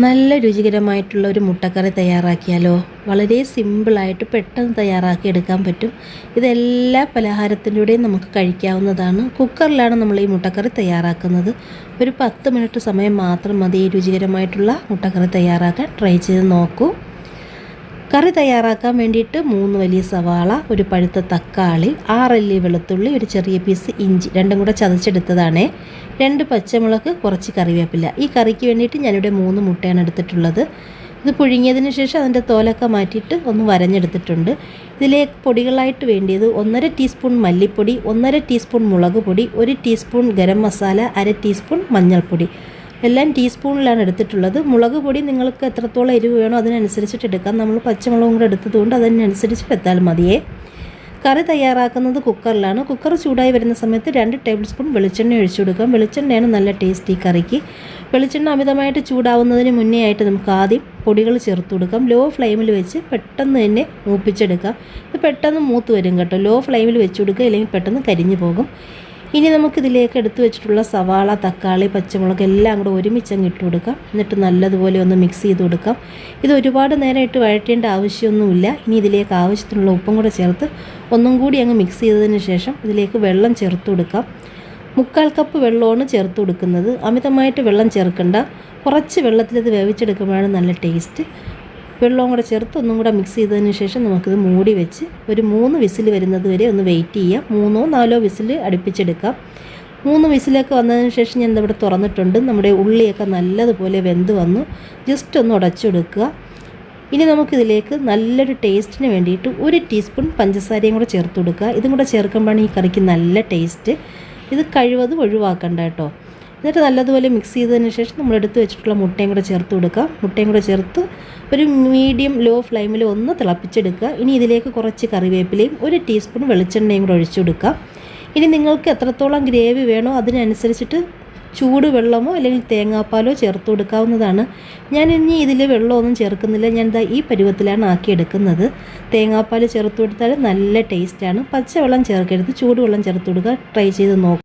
നല്ല രുചികരമായിട്ടുള്ള ഒരു മുട്ടക്കറി തയ്യാറാക്കിയാലോ? വളരെ സിമ്പിളായിട്ട് പെട്ടെന്ന് തയ്യാറാക്കി എടുക്കാൻ പറ്റും. ഇതെല്ലാ പലഹാരത്തിലൂടെയും നമുക്ക് കഴിക്കാവുന്നതാണ്. കുക്കറിലാണ് നമ്മൾ ഈ മുട്ടക്കറി തയ്യാറാക്കുന്നത്. ഒരു 10 മിനിറ്റ് സമയം മാത്രം മതി ഈ രുചികരമായിട്ടുള്ള മുട്ടക്കറി തയ്യാറാക്കാൻ. ട്രൈ ചെയ്ത് നോക്കൂ. കറി തയ്യാറാക്കാൻ വേണ്ടിയിട്ട് 3 വലിയ സവാള, ഒരു പഴുത്ത തക്കാളി, 6 അല്ലി വെളുത്തുള്ളി, ഒരു ചെറിയ പീസ് ഇഞ്ചി, രണ്ടും കൂടെ ചതച്ചെടുത്തതാണേ, 2 പച്ചമുളക്, കുറച്ച് കറിവേപ്പില. ഈ കറിക്ക് വേണ്ടിയിട്ട് ഞാനിവിടെ 3 മുട്ടയാണ് എടുത്തിട്ടുള്ളത്. ഇത് പുഴുങ്ങിയതിന് ശേഷം അതിൻ്റെ തോലൊക്കെ മാറ്റിയിട്ട് ഒന്ന് വരഞ്ഞെടുത്തിട്ടുണ്ട്. ഇതിലേക്ക് പൊടികളായിട്ട് വേണ്ടിയത് 1.5 ടീസ്പൂൺ മല്ലിപ്പൊടി, 1.5 ടീസ്പൂൺ മുളക് പൊടി, 1 ടീസ്പൂൺ ഗരം മസാല, 1/2 ടീസ്പൂൺ മഞ്ഞൾപ്പൊടി. എല്ലാം ടീസ്പൂണിലാണ് എടുത്തിട്ടുള്ളത്. മുളക് പൊടി നിങ്ങൾക്ക് എത്രത്തോളം എരിവ് വേണോ അതിനനുസരിച്ചിട്ട് എടുക്കാം. നമ്മൾ പച്ചമുളകും കൂടെ എടുത്തതുകൊണ്ട് അതിനനുസരിച്ചിട്ട് എടുത്താൽ മതിയേ. കറി തയ്യാറാക്കുന്നത് കുക്കറിലാണ്. കുക്കർ ചൂടായി വരുന്ന സമയത്ത് 2 ടേബിൾ സ്പൂൺ വെളിച്ചെണ്ണ ഒഴിച്ചു കൊടുക്കാം. വെളിച്ചെണ്ണയാണ് നല്ല ടേസ്റ്റ് ഈ കറിക്ക്. വെളിച്ചെണ്ണ അമിതമായിട്ട് ചൂടാവുന്നതിന് മുന്നേ ആയിട്ട് നമുക്ക് ആദ്യം പൊടികൾ ചേർത്ത് കൊടുക്കാം. ലോ ഫ്ലെയിമിൽ വെച്ച് പെട്ടെന്ന് തന്നെ മൂപ്പിച്ചെടുക്കാം. ഇത് പെട്ടെന്ന് മൂത്ത് വരും കേട്ടോ. ലോ ഫ്ലെയിമിൽ വെച്ച് കൊടുക്കുക, അല്ലെങ്കിൽ പെട്ടെന്ന് കരിഞ്ഞു പോകും. ഇനി നമുക്കിതിലേക്ക് എടുത്തു വെച്ചിട്ടുള്ള സവാള, തക്കാളി, പച്ചമുളക് എല്ലാം കൂടെ ഒരുമിച്ചങ്ങ് ഇട്ട് കൊടുക്കാം. എന്നിട്ട് നല്ലതുപോലെ ഒന്ന് മിക്സ് ചെയ്ത് കൊടുക്കാം. ഇത് ഒരുപാട് നേരം ഇട്ട് വഴറ്റേണ്ട ആവശ്യമൊന്നുമില്ല. ഇനി ഇതിലേക്ക് ആവശ്യത്തിനുള്ള ഉപ്പും കൂടെ ചേർത്ത് ഒന്നും കൂടി അങ്ങ് മിക്സ് ചെയ്തതിന് ശേഷം ഇതിലേക്ക് വെള്ളം ചേർത്ത് കൊടുക്കാം. 3/4 കപ്പ് വെള്ളമാണ് ചേർത്ത് കൊടുക്കുന്നത്. അമിതമായിട്ട് വെള്ളം ചേർക്കണ്ട. കുറച്ച് വെള്ളത്തിൽ ഇത് വേവിച്ചെടുക്കുമ്പോഴാണ് നല്ല ടേസ്റ്റ്. വെള്ളവും കൂടെ ചേർത്ത് ഒന്നും കൂടെ മിക്സ് ചെയ്തതിന് ശേഷം നമുക്കിത് മൂടി വെച്ച് ഒരു 3 വിസിൽ വരുന്നത് വരെ ഒന്ന് വെയിറ്റ് ചെയ്യാം. 3ഓ 4ഓ വിസിൽ അടുപ്പിച്ചെടുക്കാം. 3 വിസിലൊക്കെ വന്നതിന് ശേഷം ഞാൻ ഇവിടെ തുറന്നിട്ടുണ്ട്. നമ്മുടെ ഉള്ളിയൊക്കെ നല്ലതുപോലെ വെന്ത് വന്നു. ജസ്റ്റ് ഒന്ന് ഉടച്ചെടുക്കുക. ഇനി നമുക്കിതിലേക്ക് നല്ലൊരു ടേസ്റ്റിന് വേണ്ടിയിട്ട് 1 ടീസ്പൂൺ പഞ്ചസാരയും കൂടെ ചേർത്ത് കൊടുക്കുക. ഇതും കൂടെ ചേർക്കുമ്പോഴാണ് ഈ കറിക്ക് നല്ല ടേസ്റ്റ്. ഇത് കഴിവതും ഒഴിവാക്കണ്ട കേട്ടോ. എന്നിട്ട് നല്ലതുപോലെ മിക്സ് ചെയ്തതിന് ശേഷം നമ്മൾ എടുത്ത് വെച്ചിട്ടുള്ള മുട്ടയും കൂടെ ചേർത്ത് കൊടുക്കുക. മുട്ടയും കൂടെ ചേർത്ത് ഒരു മീഡിയം ലോ ഫ്ലെയിമിൽ ഒന്ന് തിളപ്പിച്ചെടുക്കുക. ഇനി ഇതിലേക്ക് കുറച്ച് കറിവേപ്പിലയും 1 ടീസ്പൂൺ വെളിച്ചെണ്ണയും കൂടെ ഒഴിച്ചു കൊടുക്കുക. ഇനി നിങ്ങൾക്ക് എത്രത്തോളം ഗ്രേവി വേണോ അതിനനുസരിച്ചിട്ട് ചൂടുവെള്ളമോ അല്ലെങ്കിൽ തേങ്ങാപ്പാലോ ചേർത്ത് കൊടുക്കാവുന്നതാണ്. ഞാൻ ഇനി ഇതിൽ വെള്ളമൊന്നും ചേർക്കുന്നില്ല. ഞാൻ ഈ പരുവത്തിലാണ് ആക്കിയെടുക്കുന്നത്. തേങ്ങാപ്പാൽ ചേർത്ത് കൊടുത്താൽ നല്ല ടേസ്റ്റാണ്. പച്ചവെള്ളം ചേർക്കരുത്, ചൂടുവെള്ളം ചേർത്ത് കൊടുക്കുക. ട്രൈ ചെയ്ത് നോക്കുക.